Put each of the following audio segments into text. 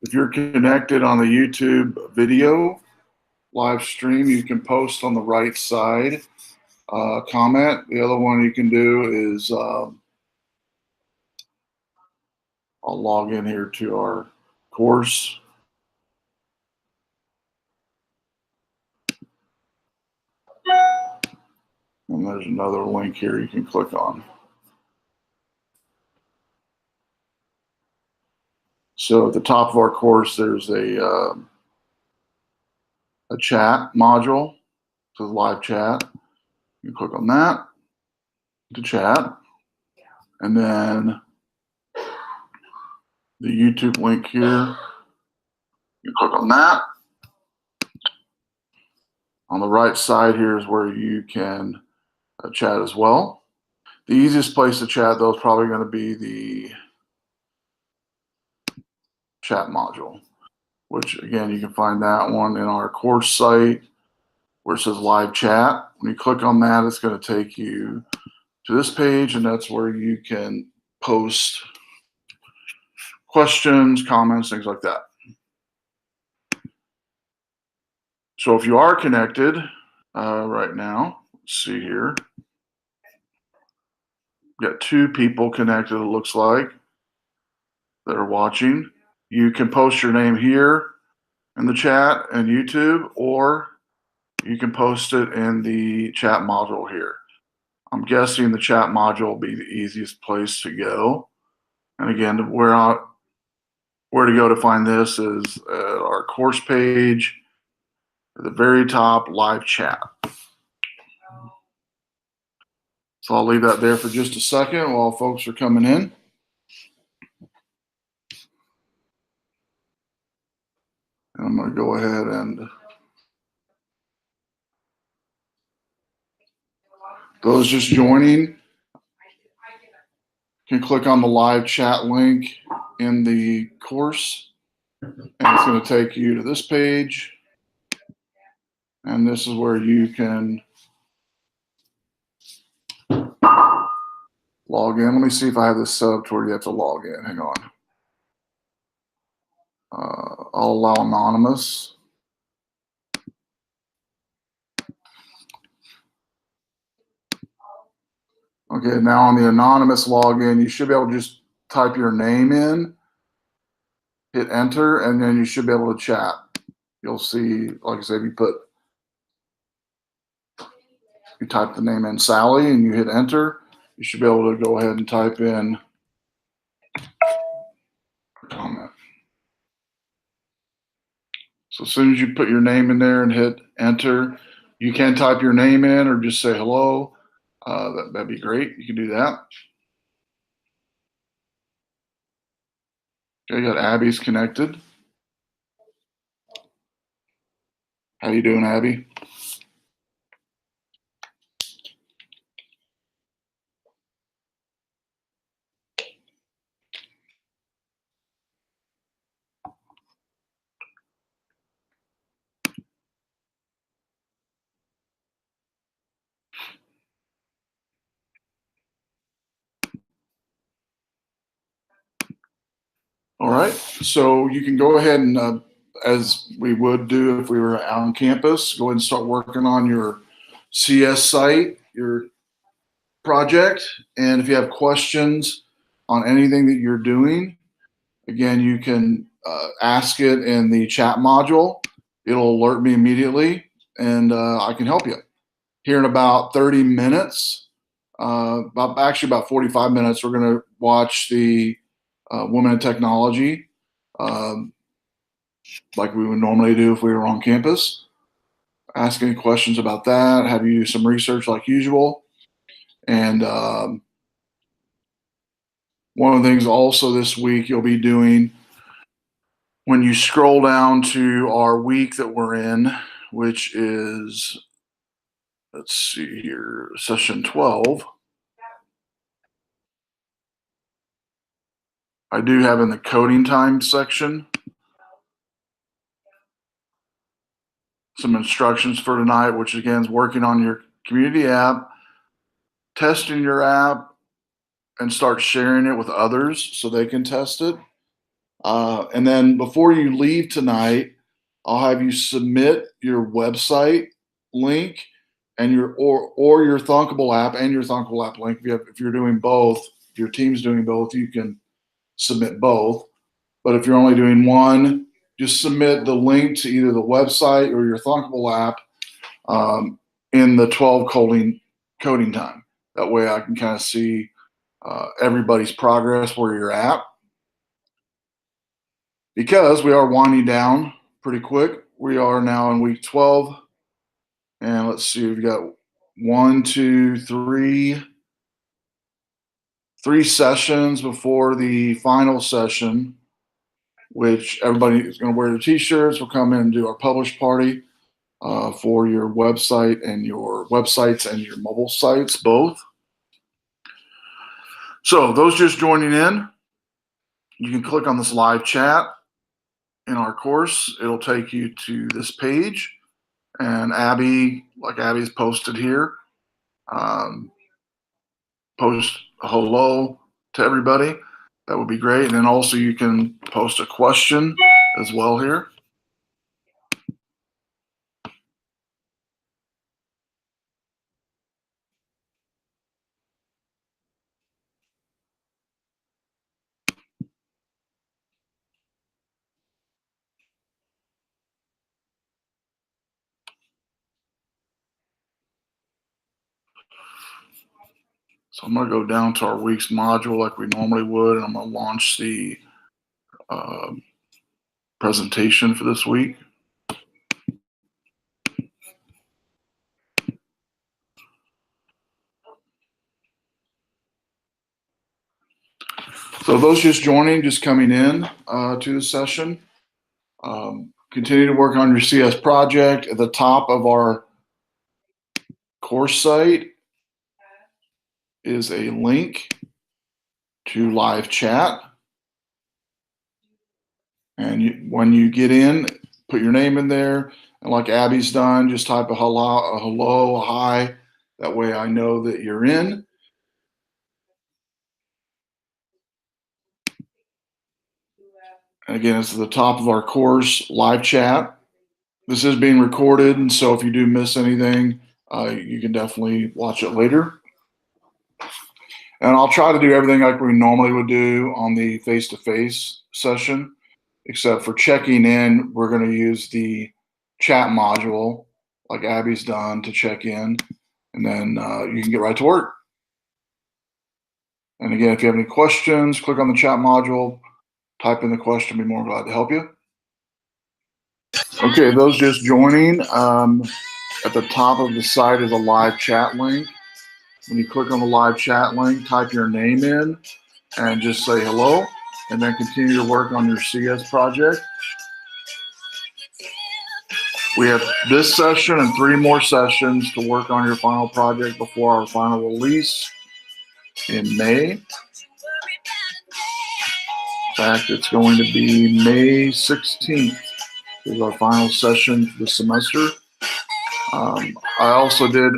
If you're connected on the YouTube video live stream, you can post on the right side, comment. The other one you can do is I'll log in here to our course. And there's another link here you can click on. So at the top of our course, there's a chat module, so live chat. You click on that to chat, and then the YouTube link here. You click on that. On the right side here is where you can chat as well. The easiest place to chat, though, is probably going to be the chat module, which again, you can find that one in our course site where it says live chat. When you click on that, it's going to take you to this page, and that's where you can post questions, comments, things like that. So if you are connected right now, let's see here. We've got 2 people connected, it looks like, that are watching. You can post your name here in the chat and YouTube, or you can post it in the chat module here. I'm guessing the chat module will be the easiest place to go. And again, where to go to find this is our course page at the very top, live chat. So I'll leave that there for just a second while folks are coming in. And I'm going to go ahead and those just joining can click on the live chat link in the course, and it's going to take you to this page. And this is where you can log in. Let me see if I have this set up to where you have to log in. Hang on. I'll allow anonymous. Okay, now on the anonymous login, you should be able to just type your name in, hit enter, and then you should be able to chat. You'll see, like I said, you type the name in Sally and you hit enter, you should be able to go ahead and type in comment. So as soon as you put your name in there and hit enter, you can type your name in or just say hello. That'd be great. You can do that. Okay, got Abby's connected. How you doing, Abby? All right, so you can go ahead and, as we would do if we were out on campus, go ahead and start working on your CS site, your project. And if you have questions on anything that you're doing, again, you can ask it in the chat module. It'll alert me immediately, and I can help you. Here in about 30 minutes, actually about 45 minutes, we're going to watch the Women in Technology, like we would normally do if we were on campus. Ask any questions about that, have you do some research like usual. And one of the things also this week you'll be doing, when you scroll down to our week that we're in, which is, let's see here, session 12. I do have in the coding time section some instructions for tonight, which again is working on your community app, testing your app, and start sharing it with others so they can test it. And then before you leave tonight, I'll have you submit your website link and or your Thunkable app and your Thunkable app link. If you're doing both, if your team's doing both, you can submit both. But if you're only doing one, just submit the link to either the website or your Thunkable app in the 12 coding time. That way I can kind of see everybody's progress where you're at. Because we are winding down pretty quick. We are now in week 12. And let's see, we've got 3 sessions before the final session, which everybody is going to wear their t-shirts. We'll come in and do our publish party for your website and your websites and your mobile sites, both. So those just joining in, you can click on this live chat in our course. It'll take you to this page, and Abby, like Abby's posted here, post a hello to everybody. That would be great. And then also you can post a question as well here. So I'm going to go down to our week's module like we normally would, and I'm going to launch the presentation for this week. So those just joining, just coming in to the session, continue to work on your CS project. At the top of our course site is a link to live chat. And when you get in, put your name in there. And like Abby's done, just type a hello, a hi. That way I know that you're in. And again, it's at the top of our course, live chat. This is being recorded, and so if you do miss anything, you can definitely watch it later. And I'll try to do everything like we normally would do on the face-to-face session, except for checking in, we're going to use the chat module like Abby's done to check in, and then you can get right to work. And again, if you have any questions, click on the chat module, type in the question, be more glad to help you. Okay, those just joining, at the top of the site is a live chat link. When you click on the live chat link, type your name in and just say hello, and then continue to work on your CS project. We have this session and 3 more sessions to work on your final project before our final release in May. In fact, it's going to be May 16th is our final session for the semester. I also did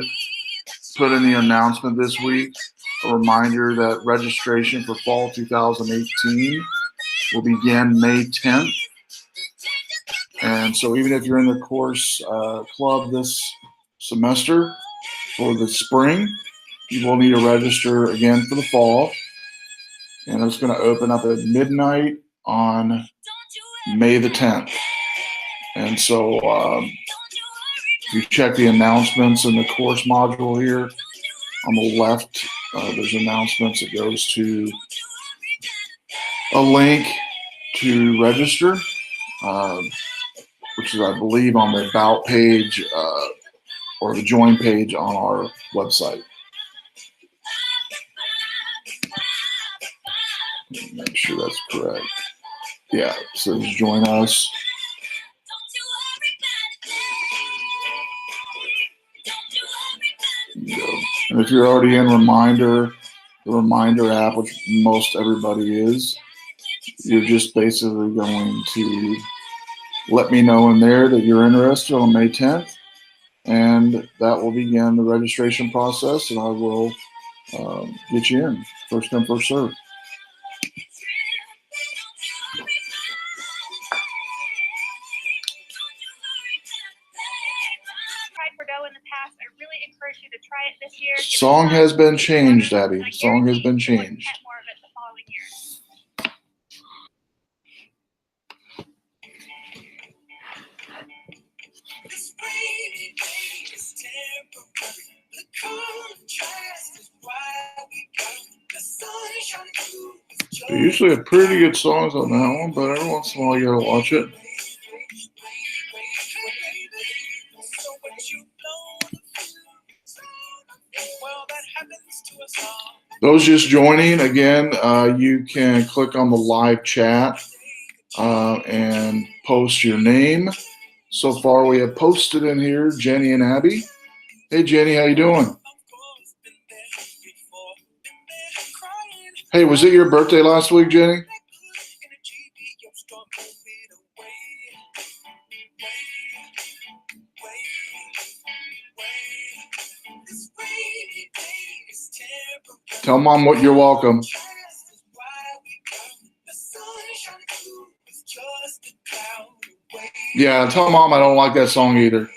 put in the announcement this week a reminder that registration for fall 2018 will begin May 10th. And so even if you're in the course club this semester for the spring, you will need to register again for the fall. And it's going to open up at midnight on May the 10th. And so if you check the announcements in the course module here on the left, there's announcements. It goes to a link to register, which is, I believe, on the About page or the Join page on our website. Make sure that's correct. Yeah, it says Join Us. And if you're already in Reminder, the Reminder app, which most everybody is, you're just basically going to let me know in there that you're interested on May 10th, and that will begin the registration process, and I will get you in. First come, first serve. dough in the past. I really encourage you to try it this year. Song has been changed, Abby. Song has been changed. More of it the following year. This rainy day is temporary. The contrast is why we come. The sun shining through. They usually have pretty good songs on that one, but every once in a while you gotta watch it. Those just joining, again, you can click on the live chat and post your name. So far, we have posted in here Jenny and Abby. Hey, Jenny, how you doing? Hey, was it your birthday last week, Jenny? Tell Mom what you're welcome. Yeah, tell Mom I don't like that song either.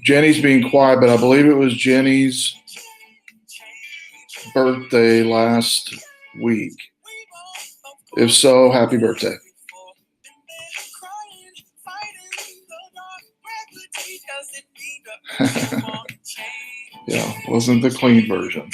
Jenny's being quiet, but I believe it was Jenny's birthday last week. If so, happy birthday. Yeah, wasn't the clean version.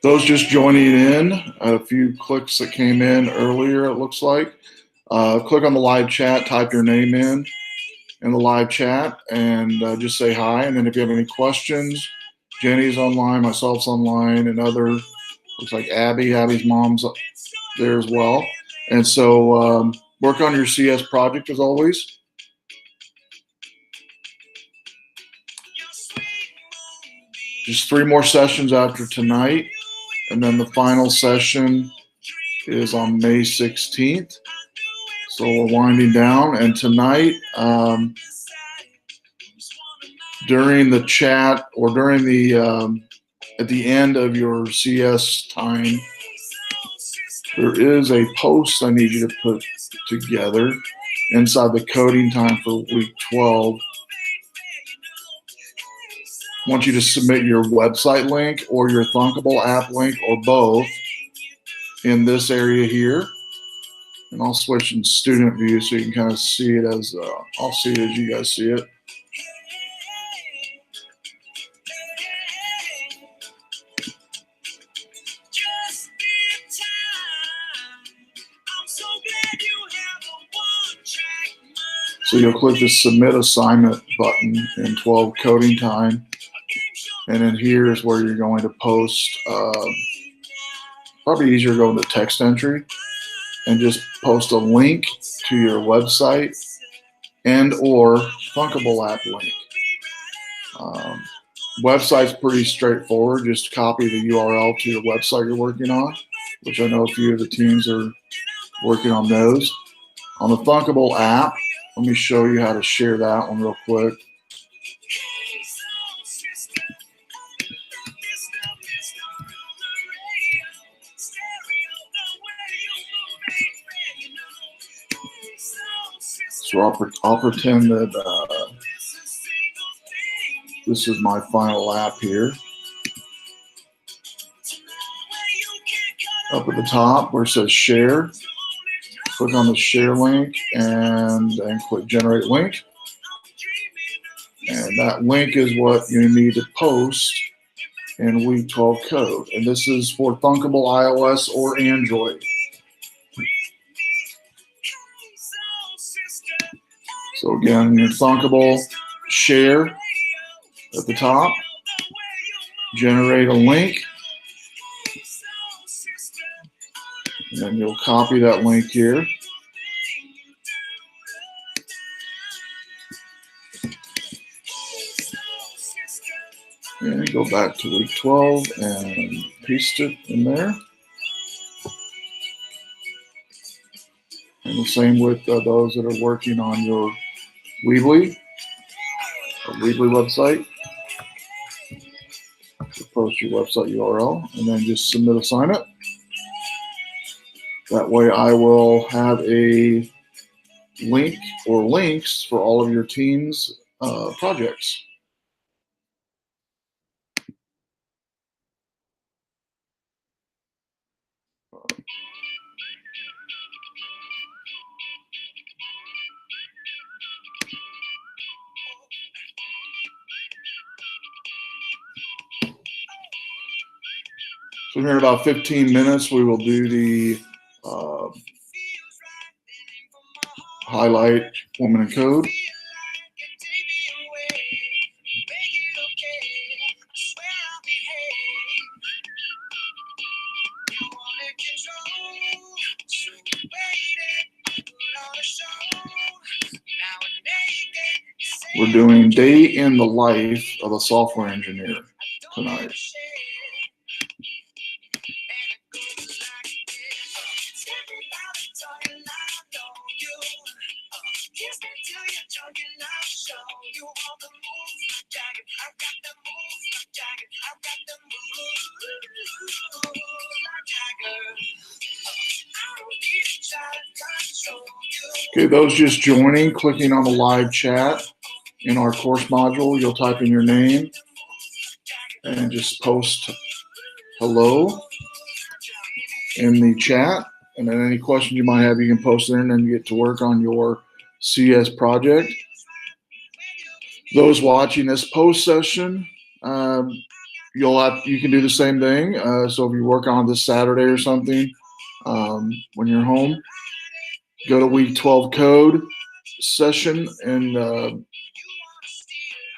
Those just joining in, a few clicks that came in earlier, it looks like. Click on the live chat, type your name in the live chat, and just say hi. And then if you have any questions, Jenny's online, myself's online, and other, looks like Abby's mom's there as well. And so work on your CS project as always. Just 3 more sessions after tonight. And then the final session is on May 16th. So we're winding down. And tonight, during the chat or during the, at the end of your CS time, there is a post I need you to put together inside the coding time for week 12. I want you to submit your website link or your Thunkable app link or both in this area here. And I'll switch in student view so you can kind of see it as, I'll see it as you guys see it. So you'll click the submit assignment button in 12 coding time. And then here is where you're going to post, probably easier to go into text entry and just post a link to your website and or Thunkable app link. Website's pretty straightforward. Just copy the URL to your website you're working on, which I know a few of the teams are working on those. On the Thunkable app, let me show you how to share that one real quick. So I'll pretend that this is my final app here. Up at the top where it says share, click on the share link and then click generate link. And that link is what you need to post in week 12 code. And this is for Thunkable iOS or Android. So again, your Thunkable share at the top, generate a link, and then you'll copy that link here. And go back to week 12 and paste it in there. And the same with those that are working on your Weebly website. So post your website URL and then just submit assignment. That way I will have a link or links for all of your team's projects. So here in about 15 minutes, we will do the highlight woman in code. We're doing day in the life of a software engineer tonight. Okay, those just joining, clicking on the live chat in our course module, you'll type in your name and just post hello in the chat. And then any questions you might have, you can post there and then get to work on your CS project. Those watching this post session, you can do the same thing. So if you work on this Saturday or something, when you're home, go to week 12 code session and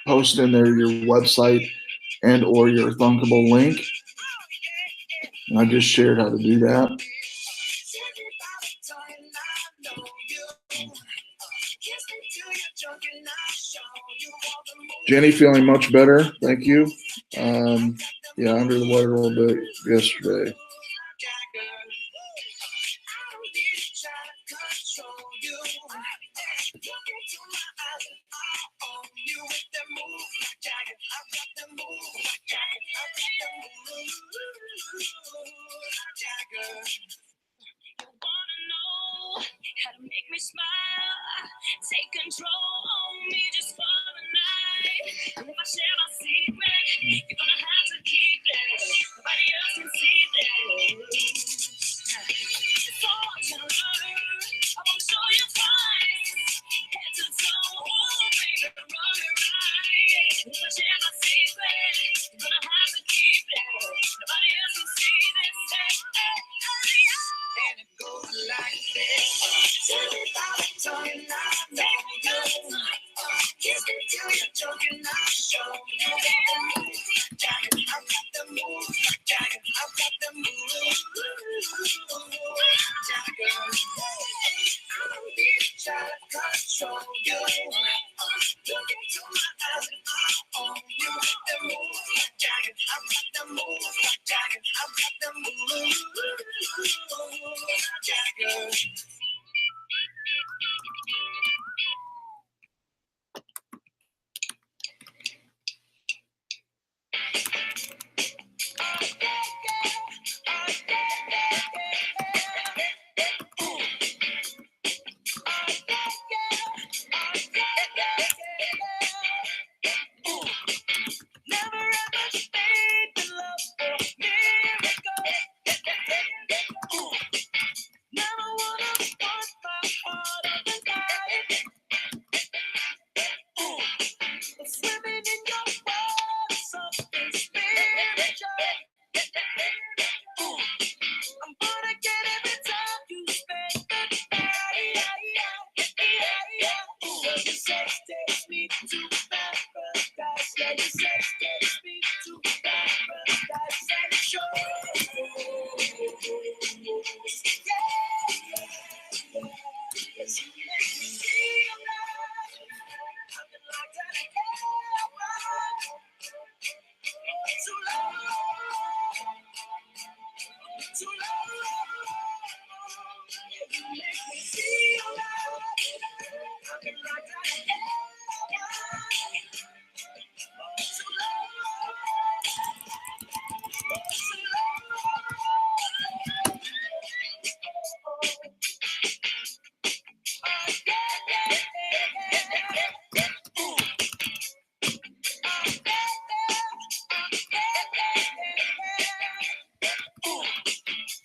post in there your website and or your Thunkable link. And I just shared how to do that. Jenny feeling much better, thank you. Yeah, under the weather a little bit yesterday. How to make me smile, take control on me just for the night. And if I share my secret, you're gonna have to keep it. Nobody else can see that. It's all to learn. I wanna show you fine. Head to toe, oh baby, run it right. If I share my secret, you're gonna have to keep it. Nobody else can see this. And it goes like this. Tell me about it, talking, I know you. Kiss me till you're joking, I'll show you. Jagger. Never ever stayed in love for miracles. Never wanna put my heart up and die. Swimming in your world, something spiritual. I'm gonna get every time you spend the night. Your sex takes me to paradise. Yeah, your sex takes me to paradise and shore. Yes, you make me feel alive. I've been locked out of too long. Too long. Yeah, you make me feel alive. I've been locked out of too long.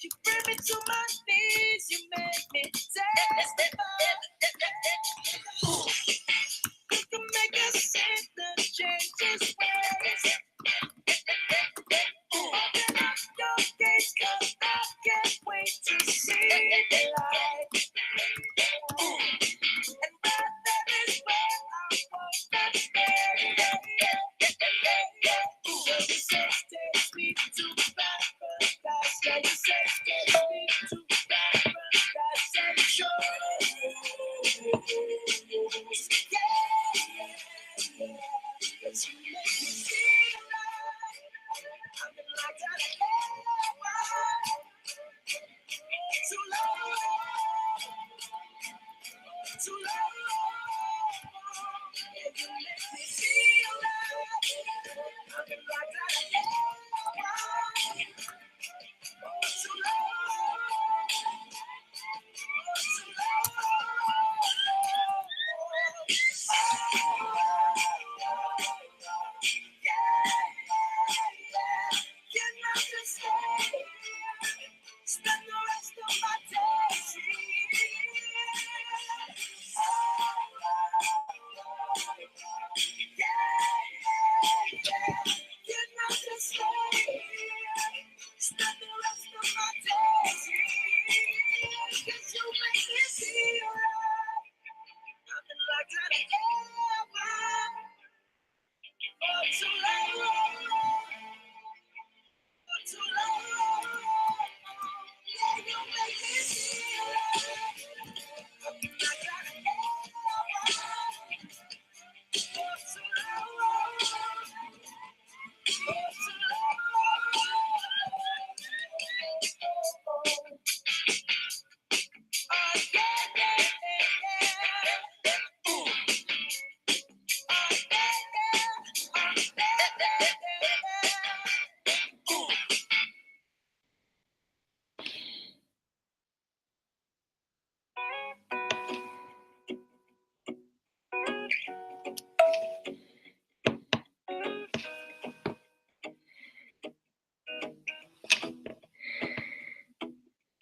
You bring me to my knees, you make me testify. You can make a sinner change his ways. Open up your gates, 'cause I can't wait to see the light. And right there is where I want to stay. Your sex takes me to paradise. Yeah, your sex takes me to paradise and shore. Yes, you make me feel alive. I've been locked out of too long. Too long. Yeah, you make me feel alive. I've been locked out of too long. Too long. Can I just stay? Spend the rest of my days Can I just stay? Spend the rest of my days Cause you make me feel right. I've been locked out of heaven for too long. For too long. Yeah, you make me feel right. I've been locked out of heaven for too long. For too long.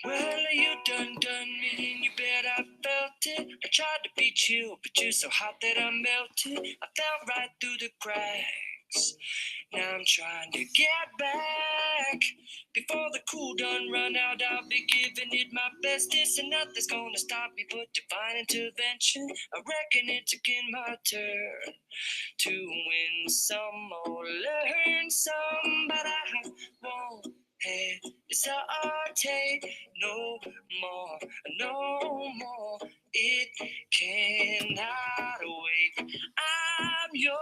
Well, you done me, and you bet I felt it. I tried to beat you, but you're so hot that I melted. I fell right through the cracks. Now I'm trying to get back. Before the cool done run out, I'll be giving it my bestest, and nothing's gonna stop me but divine intervention. I reckon it's again my turn to win some or learn some, but I won't hesitate no more, no more. It cannot wait. I'm yours.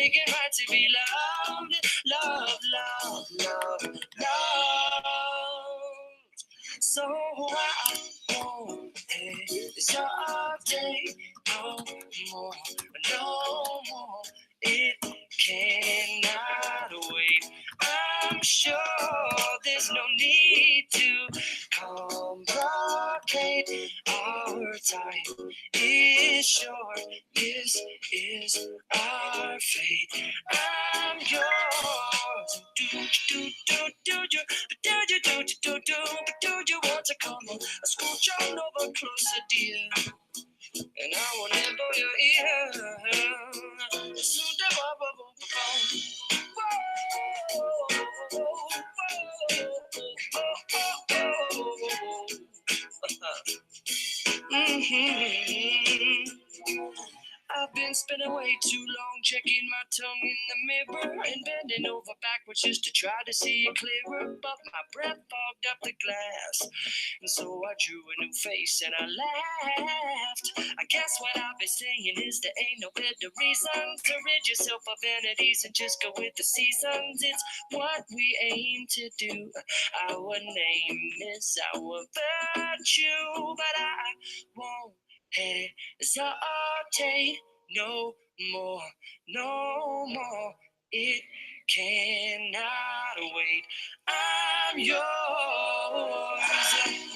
make it right to be loved, loved. So I won't hesitate no more, no more. It cannot wait. I'm sure there's no need to complicate. Our time is short. This is our fate. I'm yours. Do you want to come on? Scooch on over closer, dear. And I will nibble your ear. I've been spending way too long checking my tongue in the mirror and bending over backwards just to try to see it clearer. But my breath fogged up the glass, and so I drew a new face and I laughed. I guess what I've been saying is there ain't no better reason to rid yourself of vanities and just go with the seasons. It's what we aim to do. Our name is our virtue, but I won't hesitate no more, no more. It cannot wait. I'm yours.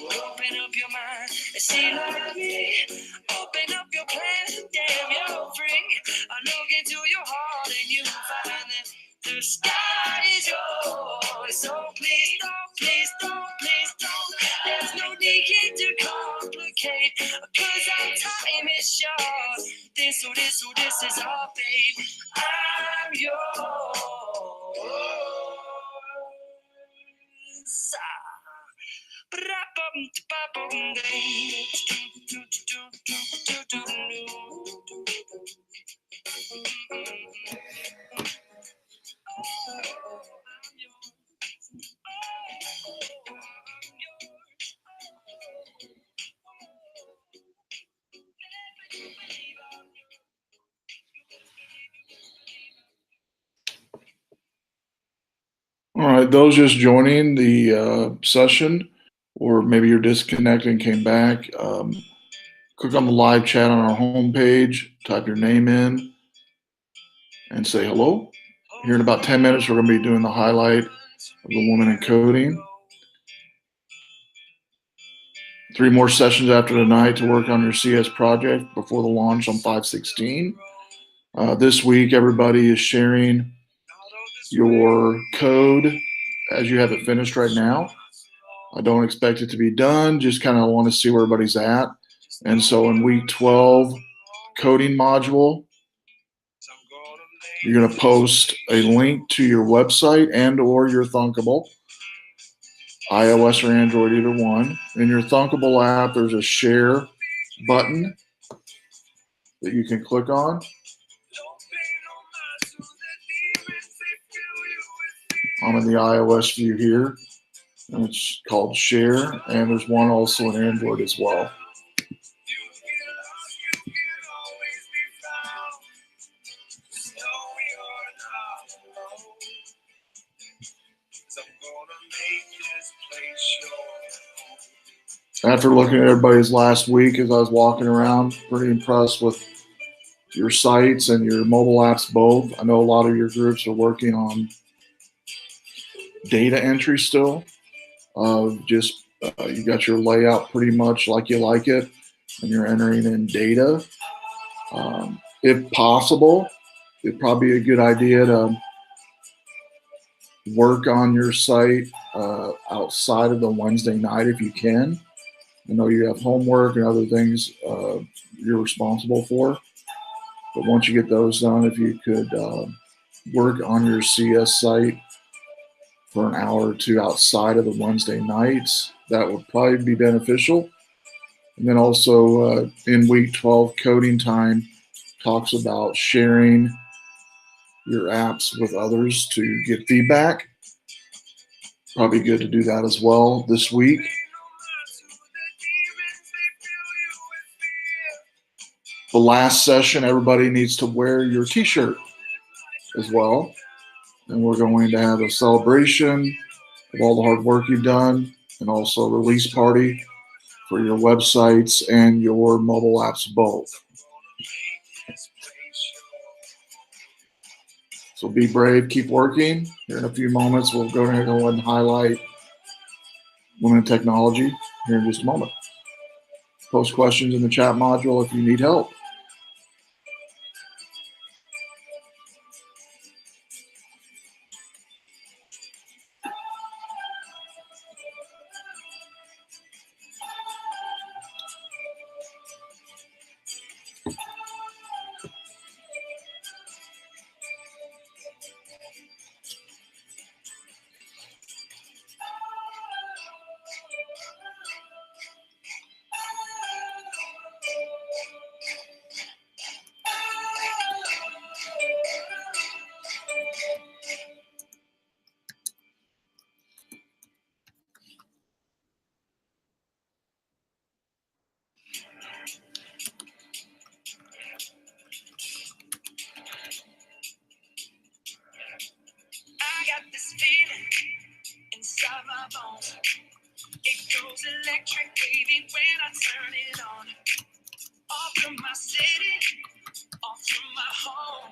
Open up your mind and see like me. Open up your plans and damn, you're free. I look into your heart and you find that the sky is yours. So please don't. There's no need to complicate, 'cause our time is short. This is our fate. I'm yours. All right, those just joining the session, or maybe you're disconnected and came back, click on the live chat on our homepage, type your name in, and say hello. Here in about 10 minutes, we're going to be doing the highlight of the Woman in Coding. 3 more sessions after tonight to work on your CS project before the launch on 5/16. This week, everybody is sharing your code as you have it finished right now. I don't expect it to be done, just kind of want to see where everybody's at. And so in week 12 coding module, you're going to post a link to your website and or your Thunkable, iOS or Android, either one. In your Thunkable app, there's a share button that you can click on. I'm in the iOS view here, and it's called Share, and there's one also in Android as well. After looking at everybody's last week as I was walking around, pretty impressed with your sites and your mobile apps both. I know a lot of your groups are working on data entry still. You got your layout pretty much like you like it, and you're entering in data. If possible, it'd probably be a good idea to work on your site outside of the Wednesday night if you can. I know you have homework and other things you're responsible for, but once you get those done, if you could work on your CS site for an hour or two outside of the Wednesday nights, that would probably be beneficial. And then also in week 12, coding time talks about sharing your apps with others to get feedback. Probably good to do that as well this week. The last session, everybody needs to wear your t-shirt. as well. And we're going to have a celebration of all the hard work you've done, and also a release party for your websites and your mobile apps both. So be brave, keep working. Here in a few moments, we'll go ahead and highlight women in technology here in just a moment. Post questions in the chat module if you need help. I got this feeling inside my bones. It goes electric, baby, when I turn it on. Off from my city, off from my home.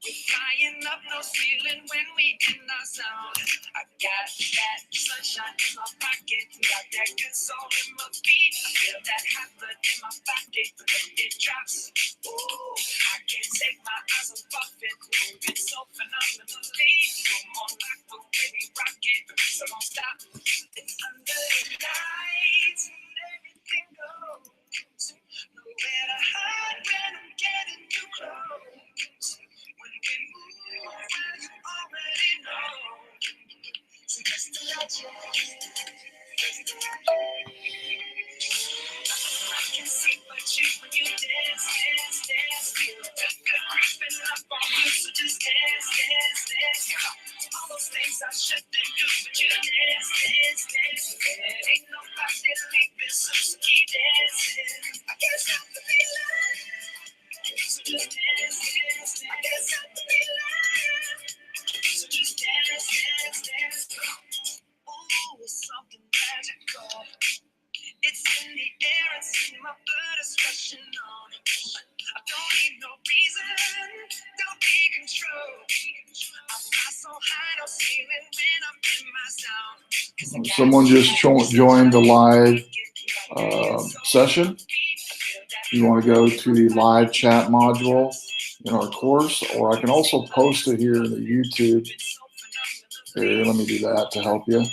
We're flying up no ceiling when we in our zone. I got that sunshine in my pocket, got that good soul in my feet. I feel that hot blood in my body when it drops. Ooh, I can't take my eyes off it, moving so phenomenally. Come on, like the way we rock it, so don't stop. It's under the lights and everything goes. Nowhere to hide when I'm getting too close. When we move, well, you already know. So just imagine. I can see but you when you dance, dance, dance. Feel the good creeping up on you, so just dance, dance, dance. All those things I shouldn't do, but you dance, dance, dance. Ain't nobody leaving, so just keep dancing. I can't stop the feeling. So just dance, dance, dance. I can't stop the feeling. So just dance, dance, dance. Ooh, it's something magical. It's in the air, it's in my blood, it's rushing on. I don't need no reason, don't be control. I fly so high, no ceiling when I'm in my zone. Someone just joined the live session. You want to go to the live chat module in our course, or I can also post it here in the YouTube. Here, let me do that to help you.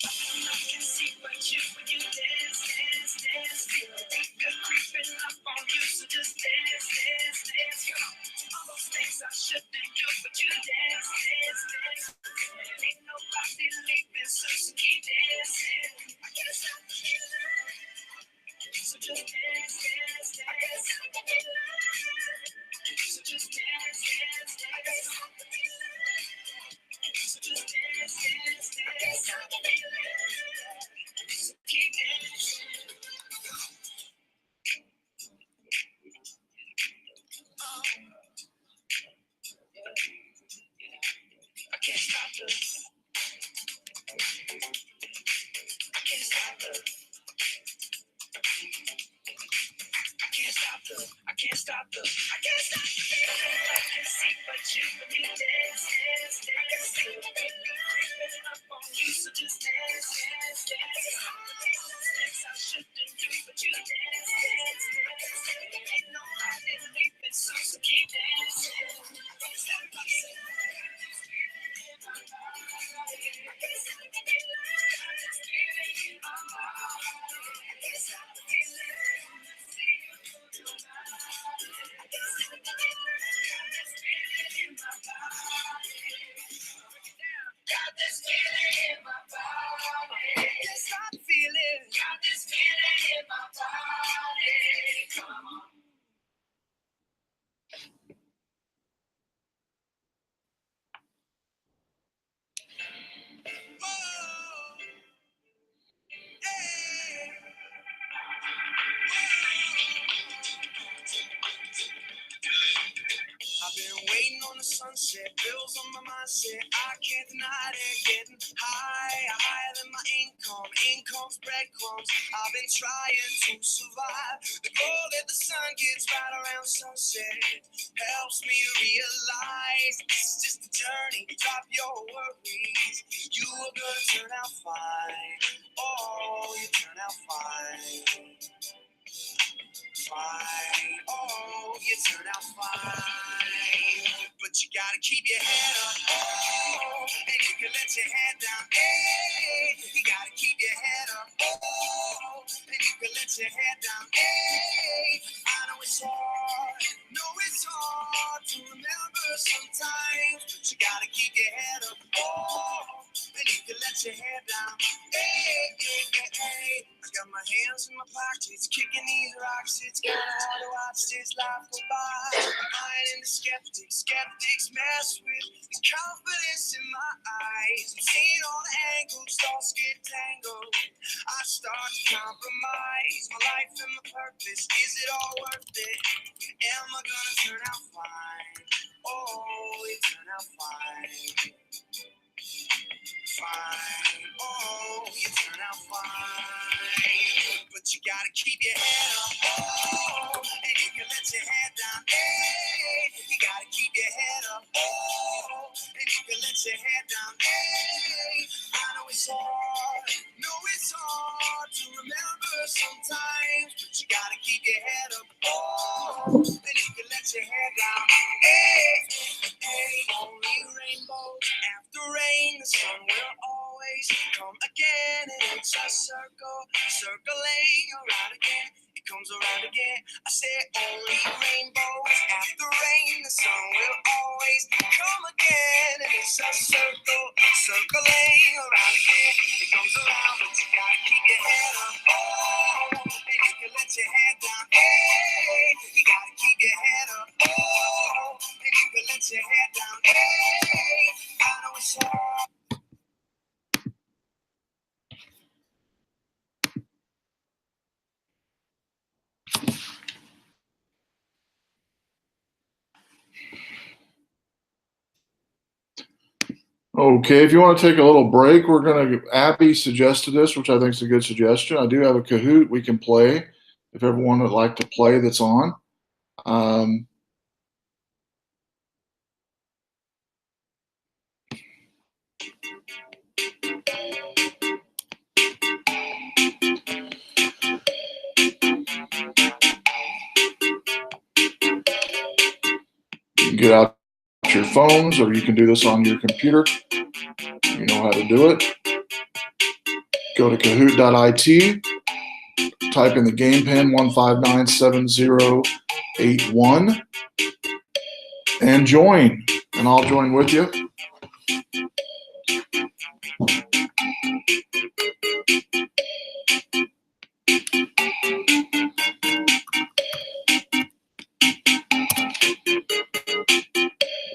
I can see but you when you dance, dance, dance. Feel the good creeping up on you, so just dance, dance, dance. All those things I shouldn't do, but you dance, dance, dance. Ain't nobody leaving, so just keep dancing. I can't stop the feeling, so just dance, dance, dance. I can't stop the feeling, so just dance, dance, dance. I can't stop the feeling, so just dance, dance, dance. I can't stop the feeling. Keep dancing. I can't stop the. I can't stop the. I can't stop the. I can't stop the. I can't stop the. I can see but you when you dance, dance, dance. Feel the good creeping up on you, so just dance, dance, dance. Things I shouldn't do, but you dance, dance, dance. Ain't nobody leaving, so keep dancing. Can't stop the got this feeling in my body. Can't stop feeling. Got this feeling in my body. the sunset, bills on my mindset, I can't deny it. Getting higher than my income's breadcrumbs. I've been trying to survive. The glow that the sun gets right around sunset helps me realize this is just a journey. Drop your worries, you are gonna turn out fine. Oh, you turn out fine. Fine, oh, you turn out fine. But you gotta keep your head up, oh, and you can let your head down, hey. You gotta keep your head up, oh, and you can let your head down, hey. I know it's hard to remember sometimes, but you gotta keep your head up, oh, and you can let your head down, hey, hey, hey, hey. I got my hands in my pockets, kicking these rocks. It's kinda hard to watch this life go by. I'm buying into skeptics mess with the confidence in my eyes. I'm seeing all the angles, thoughts get tangled. I start to compromise my life and my purpose. Is it all worth it? Am I gonna turn out fine? Oh, it turn out fine. Fine, oh, you turn out fine. But you gotta keep your head up, oh, and you can let your head down, hey. You gotta keep your head up, oh, and you can let your head down, hey. I know it's hard to remember sometimes, but you gotta keep your head up, oh, and you can let your head down, hey, hey. Only rainbows after rain, the sun will always come again, and it's a circle, circling around again. It comes around again. I say only rainbows after rain, the sun will always come again, and it's a circle, circling around again. It comes around, but you gotta keep your head up, oh, and you can let your head down, hey. You gotta keep your head up, oh, and you can let your head down, hey. I know it's hard. Okay, if you want to take a little break, Abby suggested this, which I think is a good suggestion. I do have a Kahoot we can play if everyone would like to play that's on. You can get out your phones, or you can do this on your computer. You know how to do it. Go to kahoot.it, type in the game pin 1597081, and join. And I'll join with you.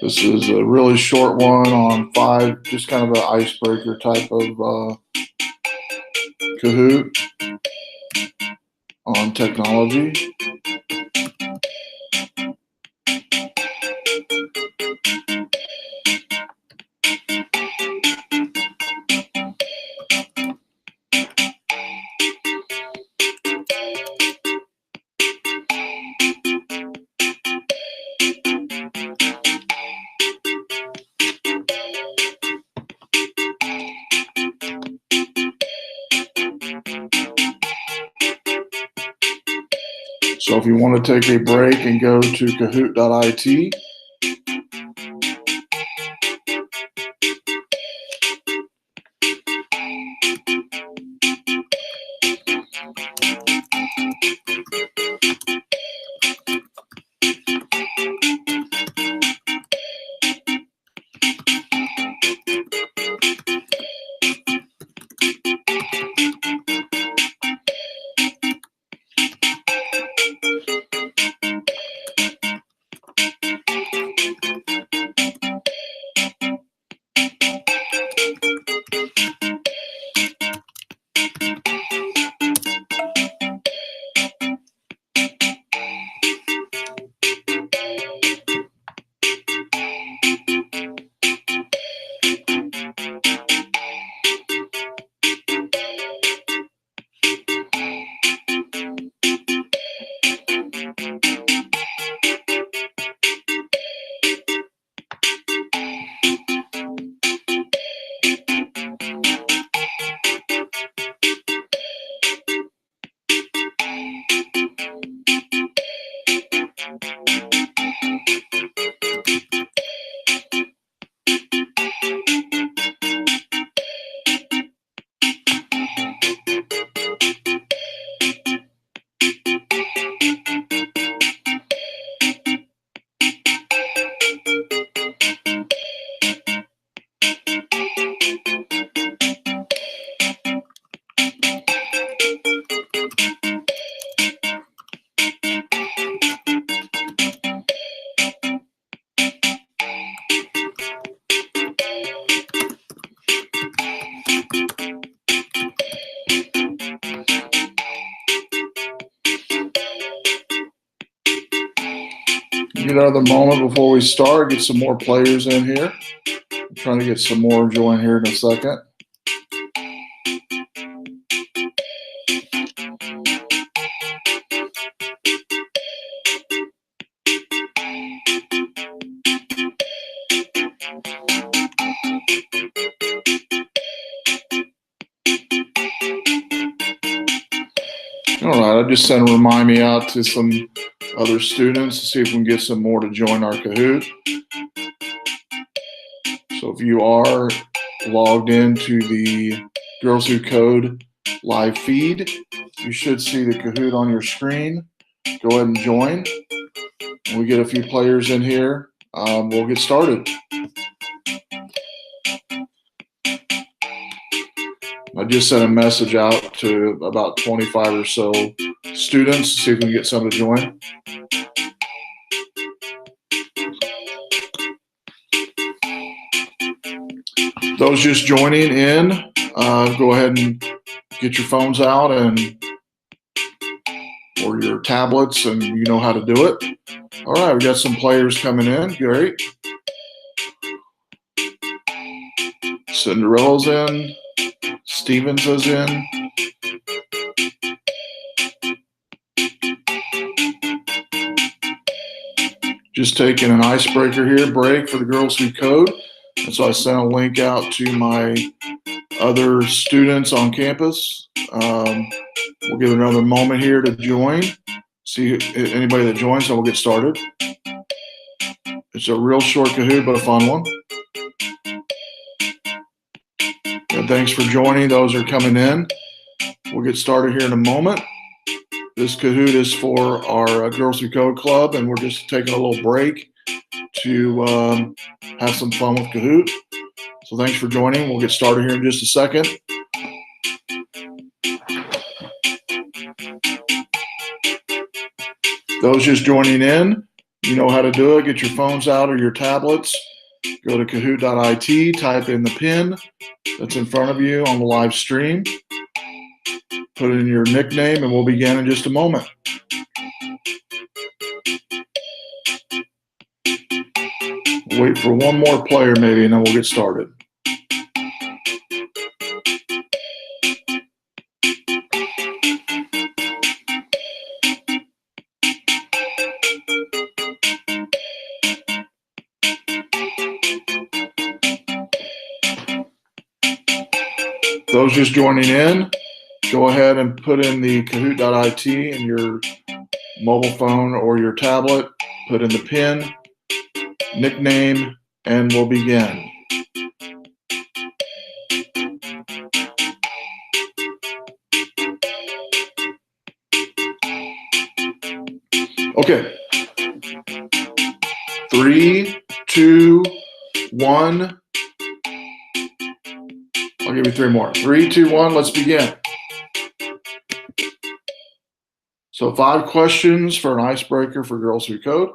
This is a really short one on 5, just kind of an icebreaker type of Kahoot on technology. So if you want to take a break and go to kahoot.it, Get another moment before we start. Get some more players in here. I'm trying to get some more join here in a second. All right, I just sent a remind me out to some other students to see if we can get some more to join our Kahoot. So if you are logged into the Girls Who Code live feed, you should see the Kahoot on your screen. Go ahead and join. When we get a few players in here, we'll get started. I just sent a message out to about 25 or so students to see if we can get some to join. Those just joining in, go ahead and get your phones out or your tablets, and you know how to do it. All right, we got some players coming in. Great. Cinderella's in. Stevens is in. Just taking an icebreaker here, break for the Girls Who Code. And so I sent a link out to my other students on campus. We'll give another moment here to join. See anybody that joins, and we'll get started. It's a real short Kahoot, but a fun one. And thanks for joining. Those are coming in. We'll get started here in a moment. This Kahoot is for our Girls Who Code Club, and we're just taking a little break to have some fun with Kahoot. So thanks for joining. We'll get started here in just a second. Those just joining in, you know how to do it. Get your phones out or your tablets. Go to kahoot.it, type in the pin that's in front of you on the live stream. Put in your nickname, and we'll begin in just a moment. Wait for one more player maybe, and then we'll get started. Those just joining in, go ahead and put in the kahoot.it in your mobile phone or your tablet. Put in the pin, nickname, and we'll begin. Okay. 3, 2, 1. I'll give you 3 more. 3, 2, 1, let's begin. So 5 questions for an icebreaker for Girls Who Code.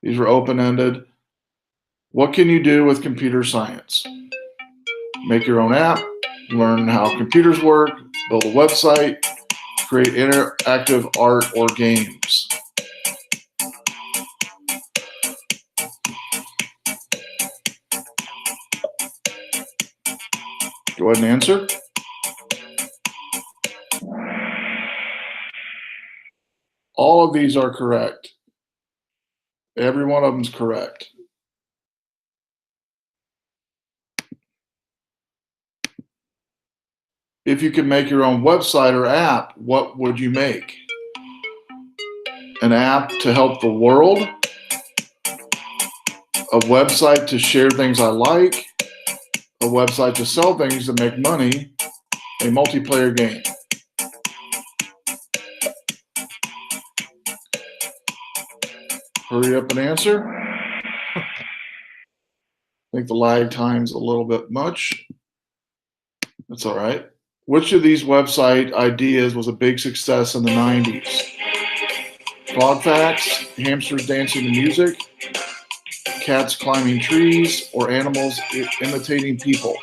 These are open-ended. What can you do with computer science? Make your own app, learn how computers work, build a website, create interactive art or games. Go ahead and answer. All of these are correct. Every one of them is correct. If you could make your own website or app, what would you make? an app to help the world, a website to share things I like, a website to sell things to make money, a multiplayer game. Hurry up and answer. I think the lag time's a little bit much. That's all right. Which of these website ideas was a big success in the 90s? Frog facts, hamsters dancing to music, cats climbing trees, or animals imitating people?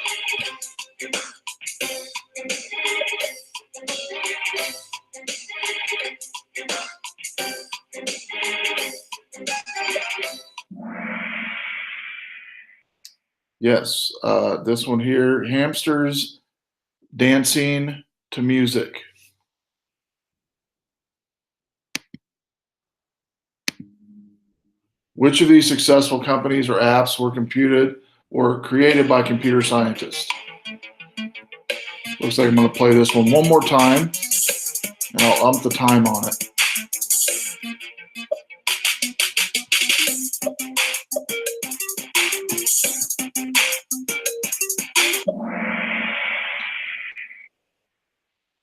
Yes, this one here, hamsters dancing to music. Which of these successful companies or apps were created by computer scientists? Looks like I'm going to play this one more time, and I'll ump the time on it.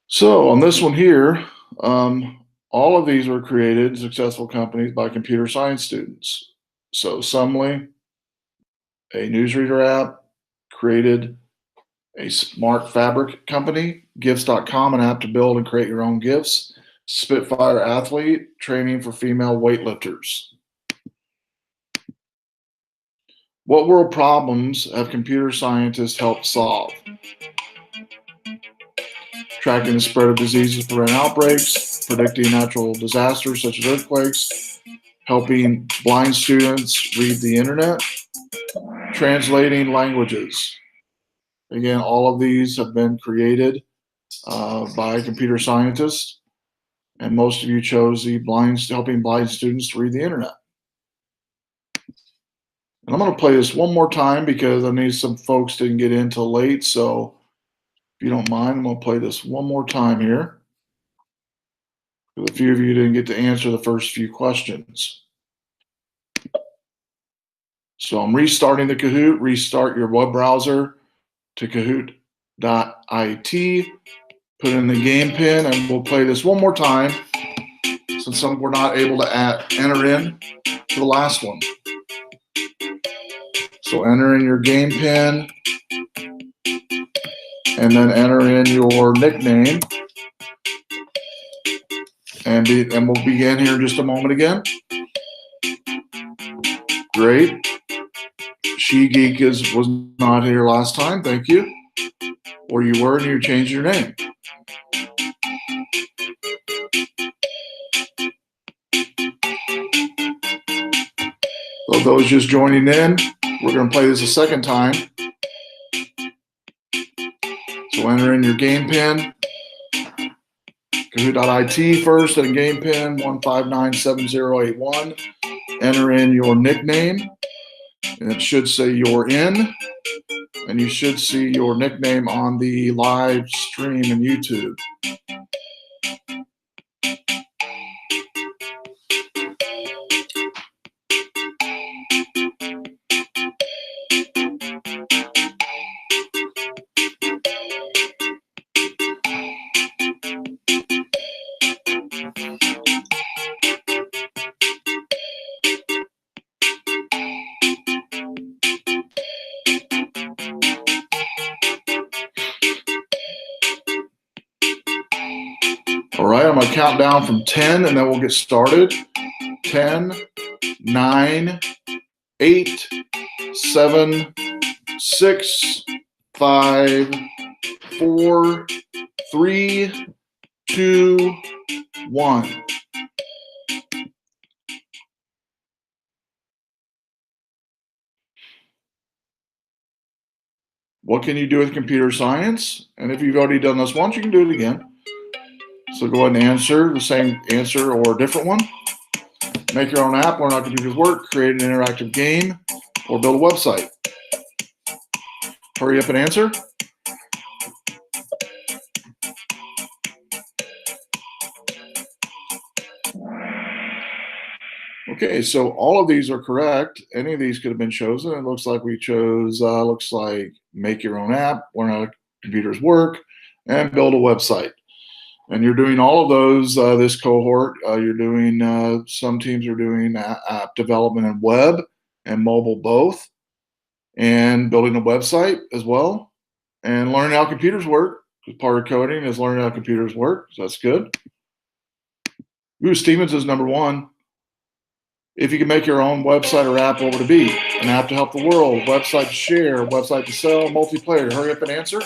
So on this one here, all of these were created, successful companies, by computer science students. So Sumly, a newsreader app, created a smart fabric company, Gifts.com, an app to build and create your own gifts, Spitfire Athlete, training for female weightlifters. What world problems have computer scientists helped solve? Tracking the spread of diseases to prevent outbreaks, predicting natural disasters such as earthquakes, helping blind students read the internet, translating languages. Again, all of these have been created by computer scientists, and most of you chose the helping blind students to read the internet. And I'm going to play this one more time because I need some folks didn't get in till late, so if you don't mind, I'm going to play this one more time here. A few of you didn't get to answer the first few questions. So I'm restarting the Kahoot. Restart your web browser to kahoot.it. Put in the game pin, and we'll play this one more time since we're not able to enter in to the last one. So enter in your game pin, and then enter in your nickname. And we'll begin here in just a moment again. Great. She Geek was not here last time. Thank you. Or you were, and you changed your name. So those just joining in, we're going to play this a second time. So enter in your game pin. Kahoot.it first, then game pin 1597081. Enter in your nickname, and it should say you're in, and you should see your nickname on the live stream in YouTube. All right, I'm going to count down from 10, and then we'll get started. 10, 9, 8, 7, 6, 5, 4, 3, 2, 1. What can you do with computer science? And if you've already done this once, you can do it again. So go ahead and answer the same answer or a different one. Make your own app, learn how computers work, create an interactive game, or build a website. Hurry up and answer. Okay, so all of these are correct. Any of these could have been chosen. It looks like we chose, looks like make your own app, learn how computers work, and build a website. And you're doing all of those this cohort. You're doing, some teams are doing app development and web and mobile both, and building a website as well, and learning how computers work. Because part of coding is learning how computers work. So that's good. Ooh, Stevens is number one. If you can make your own website or app, what would it be? An app to help the world, website to share, website to sell, multiplayer. Hurry up and answer.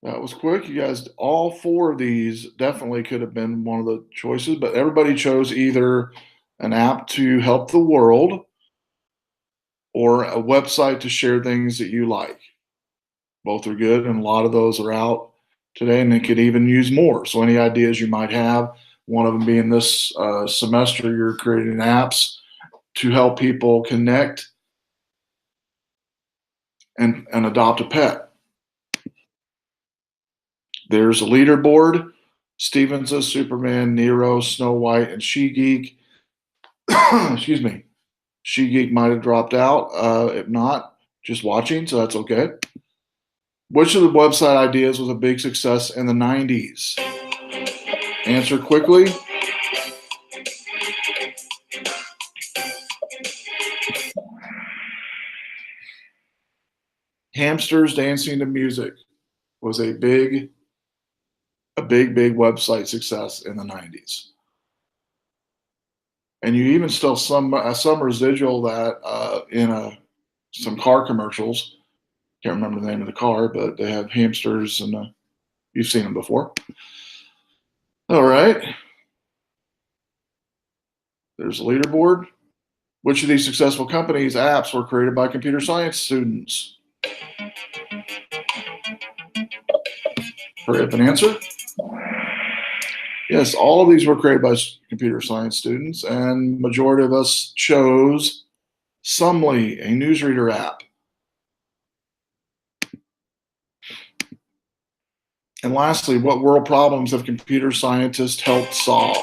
That was quick. You guys, all four of these definitely could have been one of the choices, but everybody chose either an app to help the world or a website to share things that you like. Both are good, and a lot of those are out today, and they could even use more. So, any ideas you might have, one of them being this semester, you're creating apps to help people connect and adopt a pet. There's a leaderboard. Stevens is Superman, Nero, Snow White, and She Geek. Excuse me. She Geek might have dropped out. If not, just watching, so that's okay. Which of the website ideas was a big success in the 90s? Answer quickly. Hamsters dancing to music was a big website success in the 90s. And you even still some residual that in some car commercials. Can't remember the name of the car, but they have hamsters, and you've seen them before. All right. There's a leaderboard. Which of these successful companies' apps were created by computer science students? Hurry up and answer. Yes, all of these were created by computer science students, and majority of us chose Sumly, a newsreader app. And lastly, what world problems have computer scientists helped solve?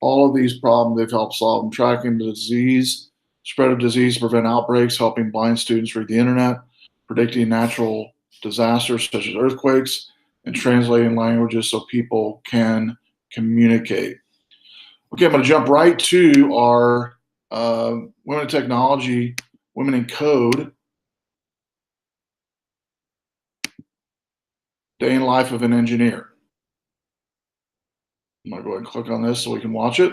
All of these problems they've helped solve them: tracking the disease, spread of disease, prevent outbreaks, helping blind students read the internet, predicting natural disasters such as earthquakes, and translating languages so people can communicate. Okay, I'm going to jump right to our Women in Technology, Women in Code, Day in Life of an Engineer. I'm going to go ahead and click on this so we can watch it.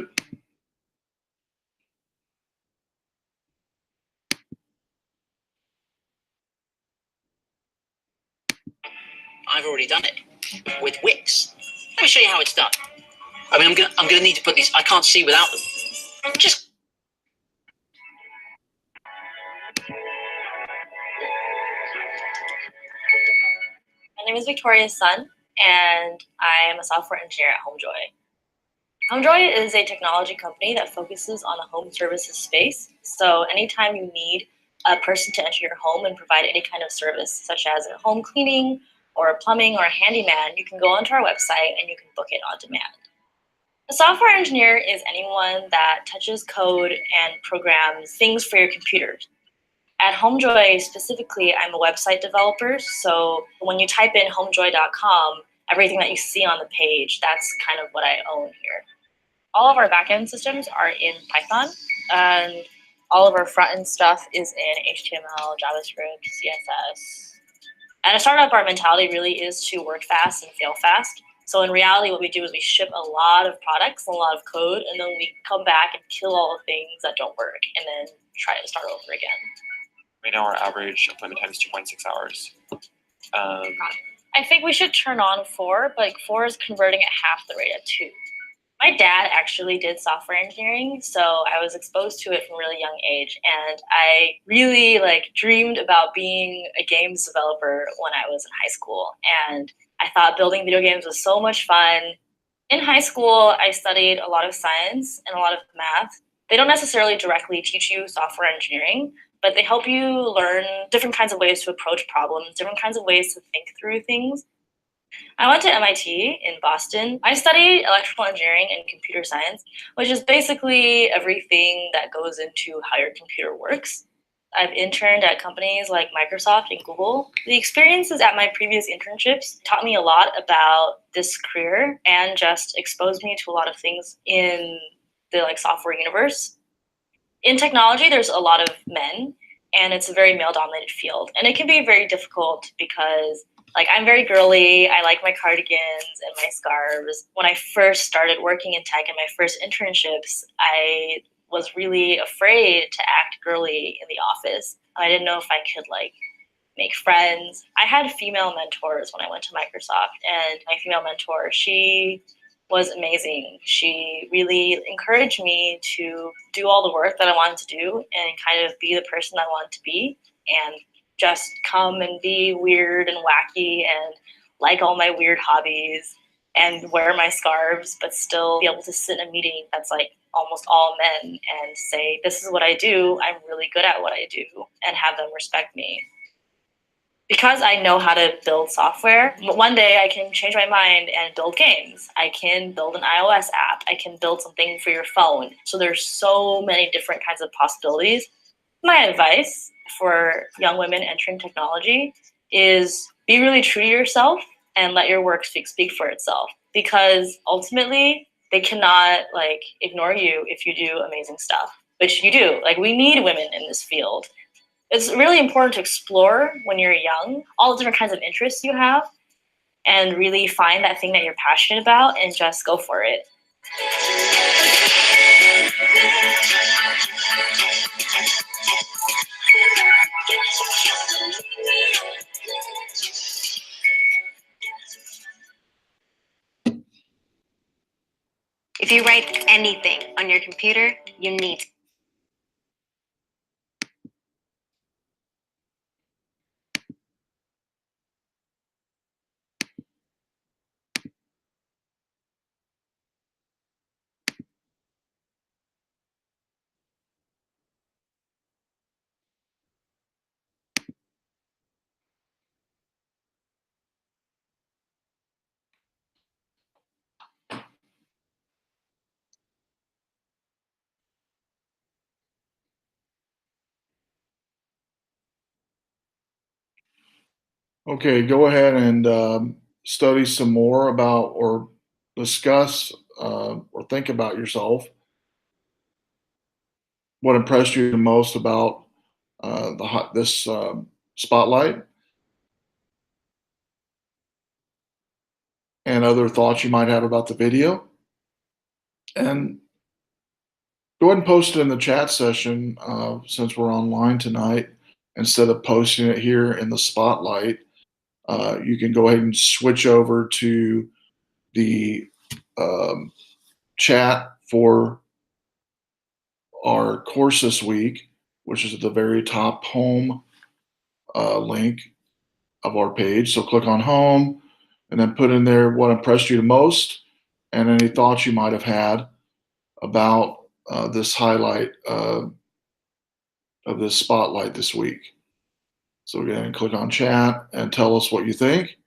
I've already done it with Wix. Let me show you how it's done. I mean, I'm gonna need to put these. I can't see without them. Just. My name is Victoria Sun, and I am a software engineer at HomeJoy. HomeJoy is a technology company that focuses on the home services space. So anytime you need a person to enter your home and provide any kind of service, such as a home cleaning or plumbing or a handyman, you can go onto our website and you can book it on demand. A software engineer is anyone that touches code and programs things for your computers. At HomeJoy specifically, I'm a website developer, so when you type in homejoy.com, everything that you see on the page, that's kind of what I own here. All of our backend systems are in Python, and all of our front-end stuff is in HTML, JavaScript, CSS. At a startup, our mentality really is to work fast and fail fast. So in reality, what we do is we ship a lot of products, a lot of code, and then we come back and kill all the things that don't work, and then try to start over again. Right now, our average appointment time is 2.6 hours. I think we should turn on 4, but 4 is converting at half the rate of 2. My dad actually did software engineering, so I was exposed to it from a really young age, and I really dreamed about being a games developer when I was in high school, and I thought building video games was so much fun. In high school, I studied a lot of science and a lot of math, They don't necessarily directly teach you software engineering, but they help you learn different kinds of ways to approach problems, different kinds of ways to think through things. I went to MIT in Boston. I studied electrical engineering and computer science, which is basically everything that goes into how your computer works. I've interned at companies like Microsoft and Google. The experiences at my previous internships taught me a lot about this career and just exposed me to a lot of things in the software universe. In technology, there's a lot of men, and it's a very male-dominated field, and it can be very difficult because I'm very girly. I like my cardigans and my scarves. When I first started working in tech in my first internships, I was really afraid to act girly in the office. I didn't know if I could make friends. I had female mentors when I went to Microsoft, and my female mentor, she was amazing. She really encouraged me to do all the work that I wanted to do and kind of be the person I wanted to be, and just come and be weird and wacky and like all my weird hobbies and wear my scarves, but still be able to sit in a meeting that's almost all men and say, this is what I do, I'm really good at what I do, and have them respect me. Because I know how to build software, one day I can change my mind and build games. I can build an iOS app. I can build something for your phone. So there's so many different kinds of possibilities. My advice for young women entering technology is be really true to yourself and let your work speak for itself, because ultimately they cannot ignore you if you do amazing stuff, which you do. We need women in this field. It's really important to explore when you're young all the different kinds of interests you have and really find that thing that you're passionate about and just go for it. If you write anything on your computer, you need to. Okay, go ahead and study some more about or discuss or think about yourself. What impressed you the most about this spotlight, and other thoughts you might have about the video. And go ahead and post it in the chat session since we're online tonight. Instead of posting it here in the spotlight, you can go ahead and switch over to the chat for our course this week, which is at the very top home link of our page. So click on home and then put in there what impressed you the most and any thoughts you might have had about this highlight of this spotlight this week. So again, click on chat and tell us what you think,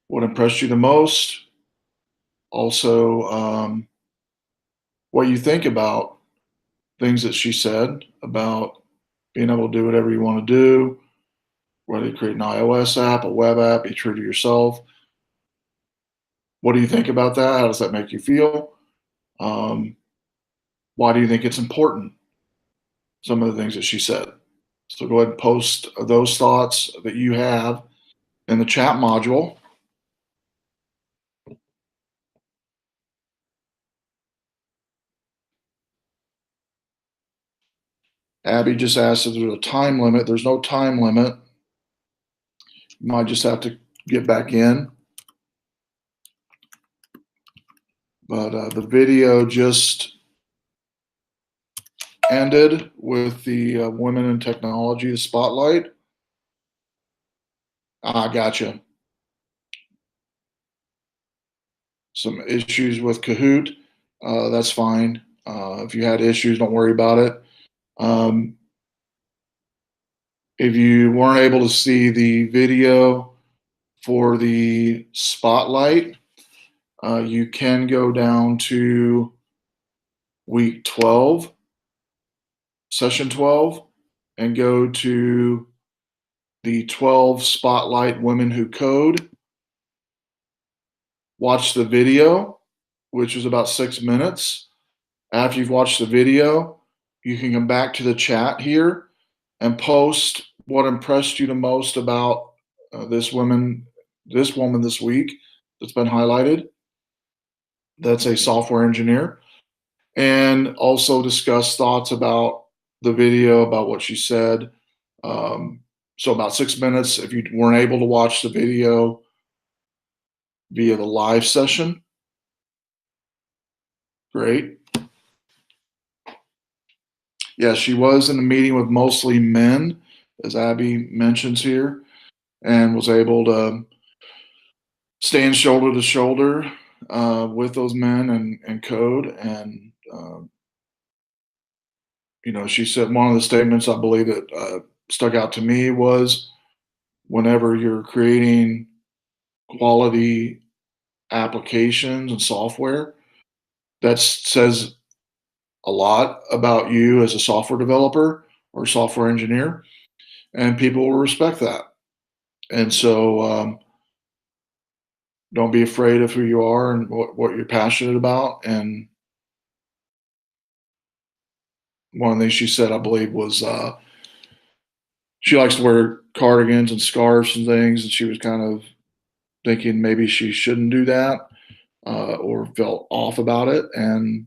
what impressed you the most. Also, what you think about things that she said about being able to do whatever you want to do, whether you create an iOS app, a web app, be true to yourself. What do you think about that? How does that make you feel? Why do you think it's important? Some of the things that she said. So go ahead and post those thoughts that you have in the chat module. Abby just asked if there's a time limit. There's no time limit. You might just have to get back in. But the video just ended with the Women in Technology, the spotlight. Gotcha. Some issues with Kahoot. That's fine. If you had issues, don't worry about it. If you weren't able to see the video for the spotlight, you can go down to week 12, session 12, and go to the 12 Spotlight Women Who Code. Watch the video, which is about 6 minutes. After you've watched the video, you can come back to the chat here and post what impressed you the most about this woman this week that's been highlighted. That's a software engineer. And also discuss thoughts about the video, about what she said. So about 6 minutes. If you weren't able to watch the video via the live session, great. Yeah, she was in a meeting with mostly men, as Abby mentions here, and was able to stand shoulder to shoulder with those men and code. And she said one of the statements I believe that stuck out to me was, whenever you're creating quality applications and software, that says a lot about you as a software developer or software engineer, and people will respect that. And so don't be afraid of who you are and what you're passionate about. And one of the things she said, I believe, was she likes to wear cardigans and scarves and things, and she was kind of thinking maybe she shouldn't do that, or felt off about it, and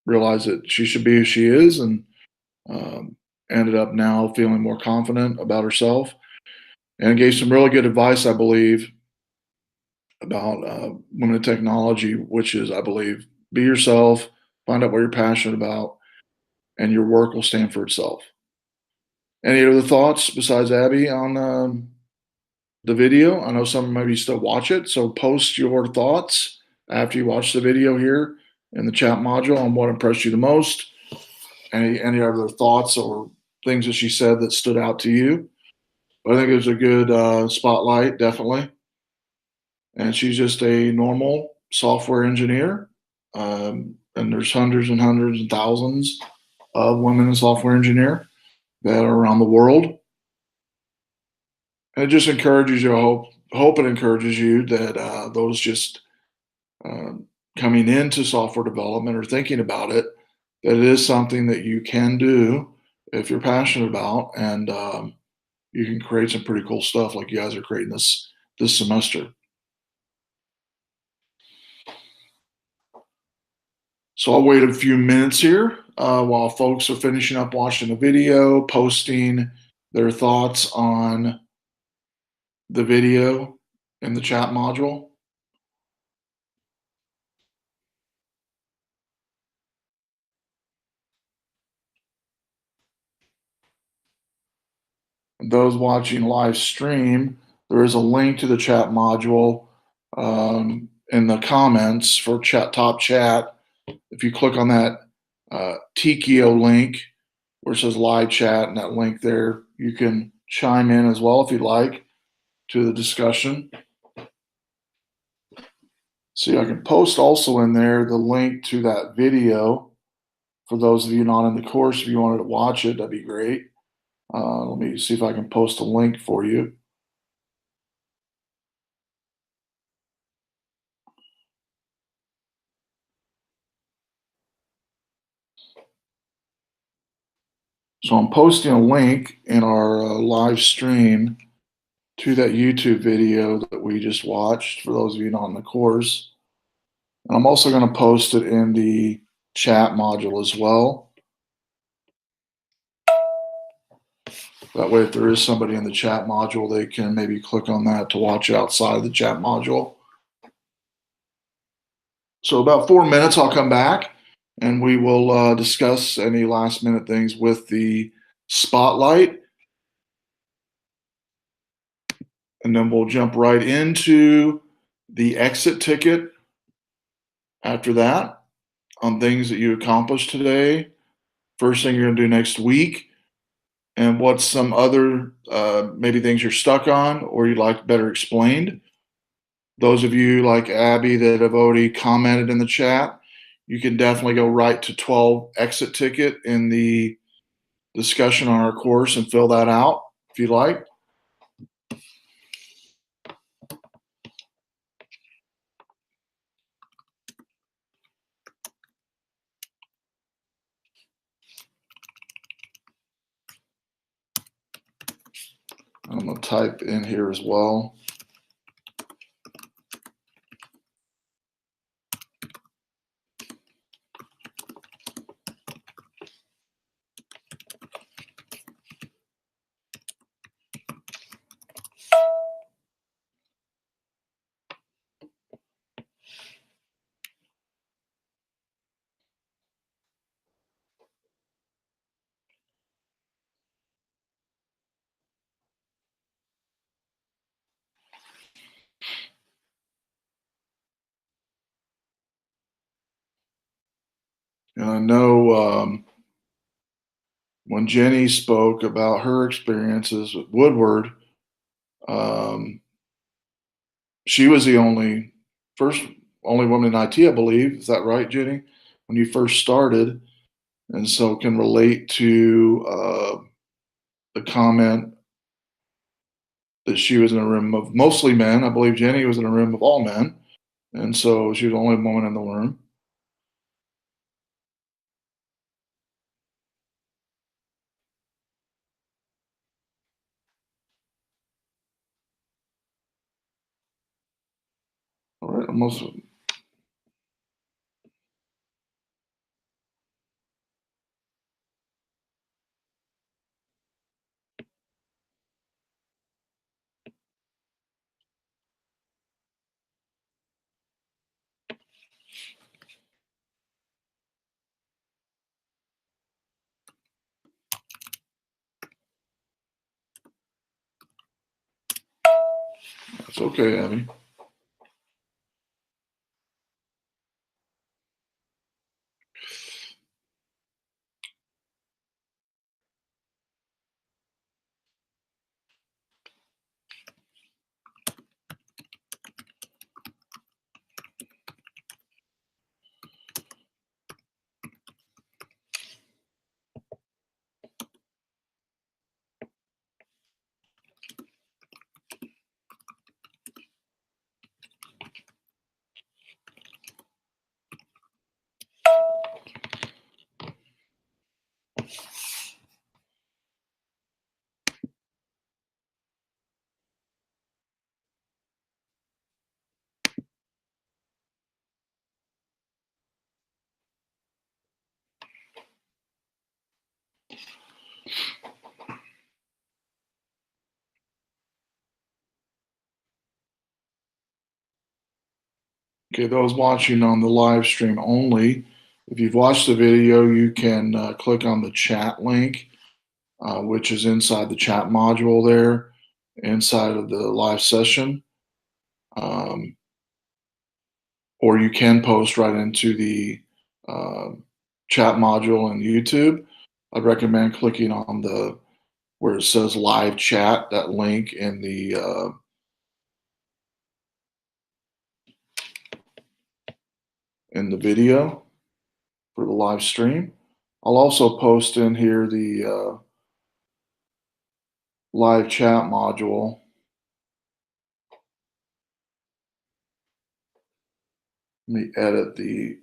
realized that she should be who she is, and ended up now feeling more confident about herself, and gave some really good advice, I believe, about women in technology, which is, I believe, be yourself, find out what you're passionate about, and your work will stand for itself. Any other thoughts besides Abby on the video? I know some maybe still watch it, so post your thoughts after you watch the video here in the chat module on what impressed you the most. Any other thoughts or things that she said that stood out to you? But I think it was a good spotlight, definitely. And she's just a normal software engineer. And there's hundreds and hundreds and thousands of women in software engineer that are around the world. And it just encourages you, hope it encourages you that those just coming into software development or thinking about it, that it is something that you can do if you're passionate about, and you can create some pretty cool stuff like you guys are creating this semester. So I'll wait a few minutes here while folks are finishing up watching the video, posting their thoughts on the video in the chat module. Those watching live stream, there is a link to the chat module in the comments for top chat. If you click on that Tikio link where it says live chat and that link there, you can chime in as well if you'd like to the discussion. See, I can post also in there the link to that video for those of you not in the course. If you wanted to watch it, that'd be great. Let me see if I can post a link for you. So I'm posting a link in our live stream to that YouTube video that we just watched for those of you not in the course. And I'm also going to post it in the chat module as well. That way, if there is somebody in the chat module, they can maybe click on that to watch outside of the chat module. So about 4 minutes, I'll come back and we will discuss any last minute things with the spotlight. And then we'll jump right into the exit ticket after that. on things that you accomplished today, first thing you're going to do next week, and what's some other maybe things you're stuck on or you'd like better explained. Those of you like Abby that have already commented in the chat, you can definitely go right to 12 exit ticket in the discussion on our course and fill that out if you like. I'm going to type in here as well. And I know when Jenny spoke about her experiences with Woodward, she was the only woman in IT, I believe. Is that right, Jenny? When you first started, and so can relate to the comment that she was in a room of mostly men. I believe Jenny was in a room of all men, and so she was the only woman in the room. All right, almost. It's okay, Abby. Okay, those watching on the live stream only, if you've watched the video, you can click on the chat link, which is inside the chat module there, inside of the live session. Or you can post right into the chat module in YouTube. I'd recommend clicking on the where it says live chat, that link in the video for the live stream. I'll also post in here the live chat module. Let me edit the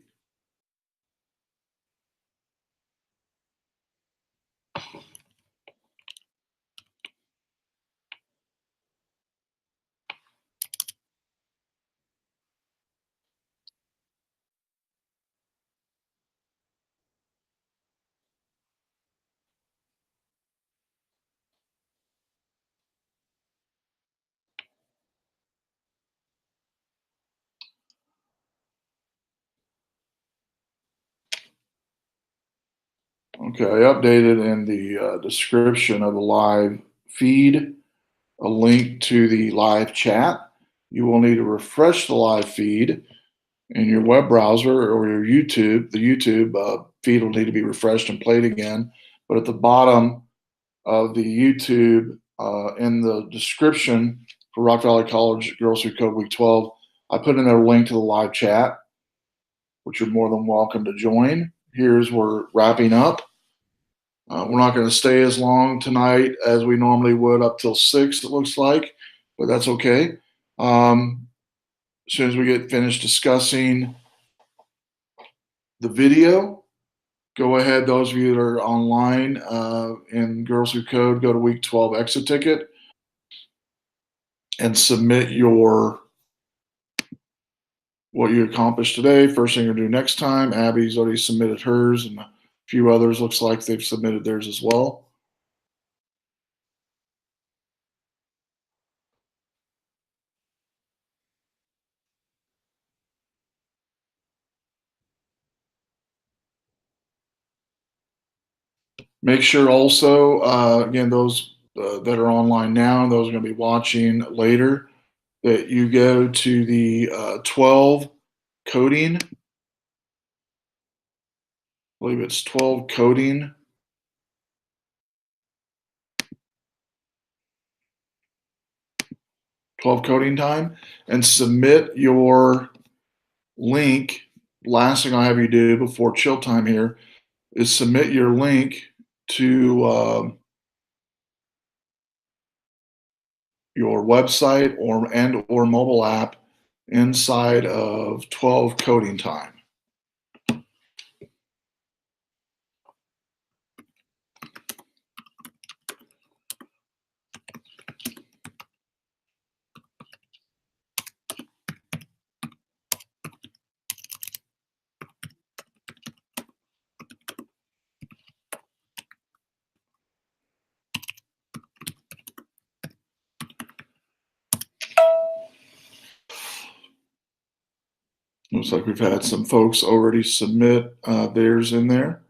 Okay, I updated in the description of the live feed a link to the live chat. You will need to refresh the live feed in your web browser or your YouTube, the YouTube feed will need to be refreshed and played again. But at the bottom of the YouTube, in the description for Rock Valley College Girls Who Code Week 12, I put in there a link to the live chat, which you're more than welcome to join. Here's we're wrapping up. We're not going to stay as long tonight as we normally would up till 6, it looks like, but that's okay. As soon as we get finished discussing the video, go ahead, those of you that are online in Girls Who Code, go to week 12 exit ticket and submit what you accomplished today. First thing you're going to do next time. Abby's already submitted hers, and a few others looks like they've submitted theirs as well. Make sure also, again, those that are online now and those are going to be watching later, that you go to the 12 coding. I believe it's 12 coding. Time, and submit your link. Last thing I have you do before chill time here is submit your link to your website or mobile app inside of 12 coding time. Looks like we've had some folks already submit theirs in there.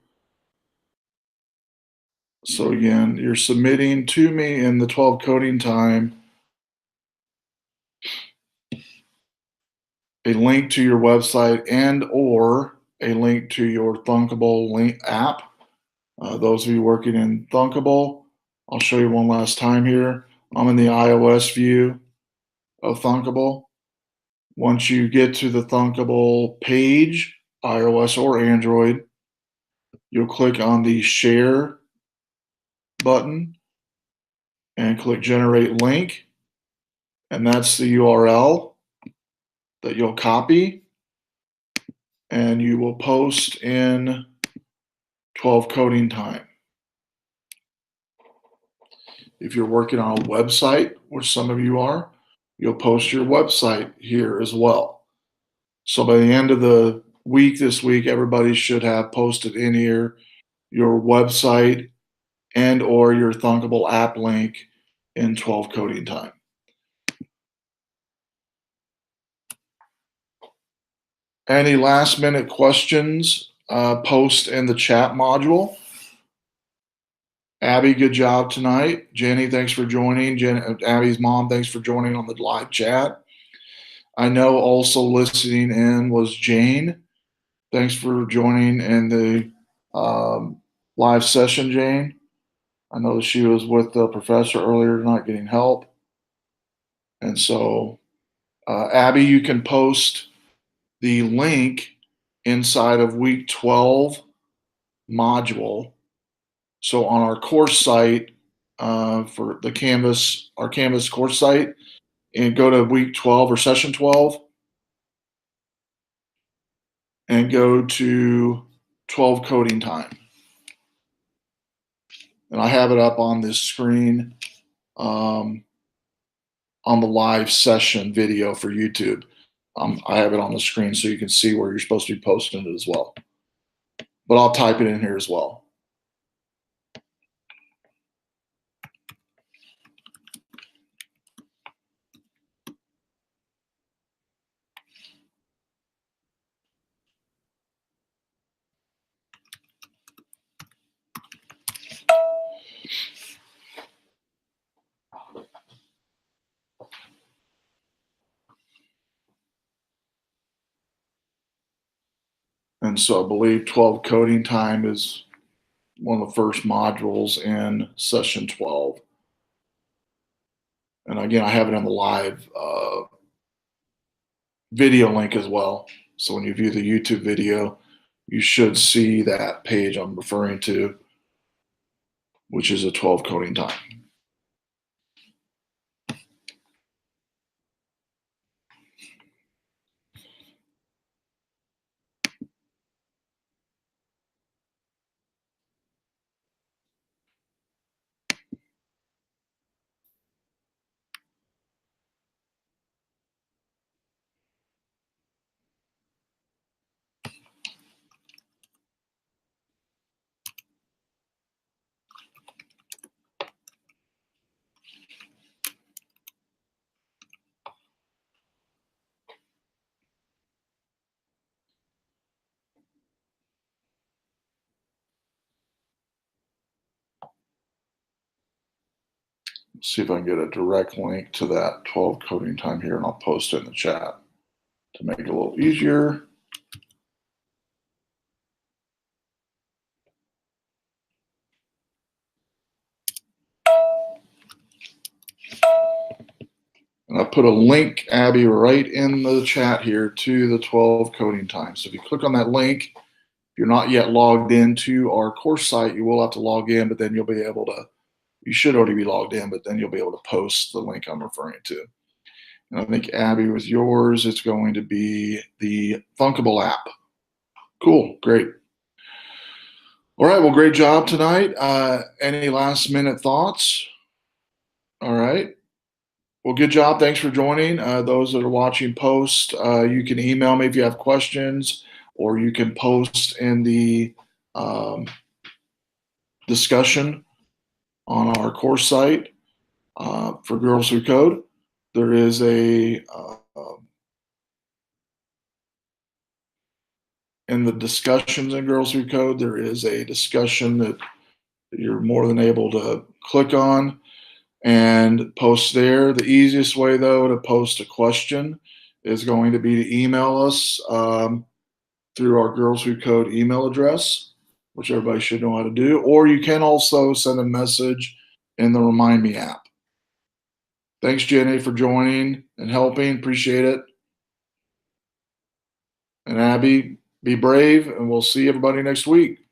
So again, you're submitting to me in the 12 coding time a link to your website and or a link to your Thunkable link app. Those of you working in Thunkable, I'll show you one last time here. I'm in the iOS view of Thunkable. Once you get to the Thunkable page, iOS or Android, you'll click on the share button and click generate link. And that's the URL that you'll copy and you will post in 12 coding time. If you're working on a website, which some of you are, you'll post your website here as well. So by the end of the week, this week, everybody should have posted in here your website and or your Thunkable app link in 12 coding time. Any last minute questions, post in the chat module. Abby, good job tonight. Jenny, thanks for joining. Abby's mom, thanks for joining on the live chat. I know also listening in was Jane. Thanks for joining in the live session, Jane. I know that she was with the professor earlier tonight getting help. And so, Abby, you can post the link inside of week 12 module. So on our course site for the Canvas, our Canvas course site, and go to week 12 or session 12 and go to 12 coding time. And I have it up on this screen on the live session video for YouTube. I have it on the screen so you can see where you're supposed to be posting it as well. But I'll type it in here as well. And so I believe 12 coding time is one of the first modules in session 12. And again, I have it on the live video link as well. So when you view the YouTube video, you should see that page I'm referring to, which is a 12 coding time. See if I can get a direct link to that 12 coding time here, and I'll post it in the chat to make it a little easier. And I put a link, Abby, right in the chat here to the 12 coding time. So if you click on that link, if you're not yet logged into our course site, you will have to log in, but then you'll be able to, you should already be logged in, but then you'll be able to post the link I'm referring to. And I think, Abby, with yours, it's going to be the Thunkable app. Cool, great. All right, well, great job tonight. Any last minute thoughts? All right. Well, good job. Thanks for joining. Those that are watching post, you can email me if you have questions, or you can post in the discussion on our course site for Girls Who Code. There is a in the discussions in Girls Who Code, there is a discussion that you're more than able to click on and post there. The easiest way, though, to post a question is going to be to email us through our Girls Who Code email address, which everybody should know how to do. Or you can also send a message in the Remind Me app. Thanks, Jenny, for joining and helping. Appreciate it. And Abby, be brave, and we'll see everybody next week.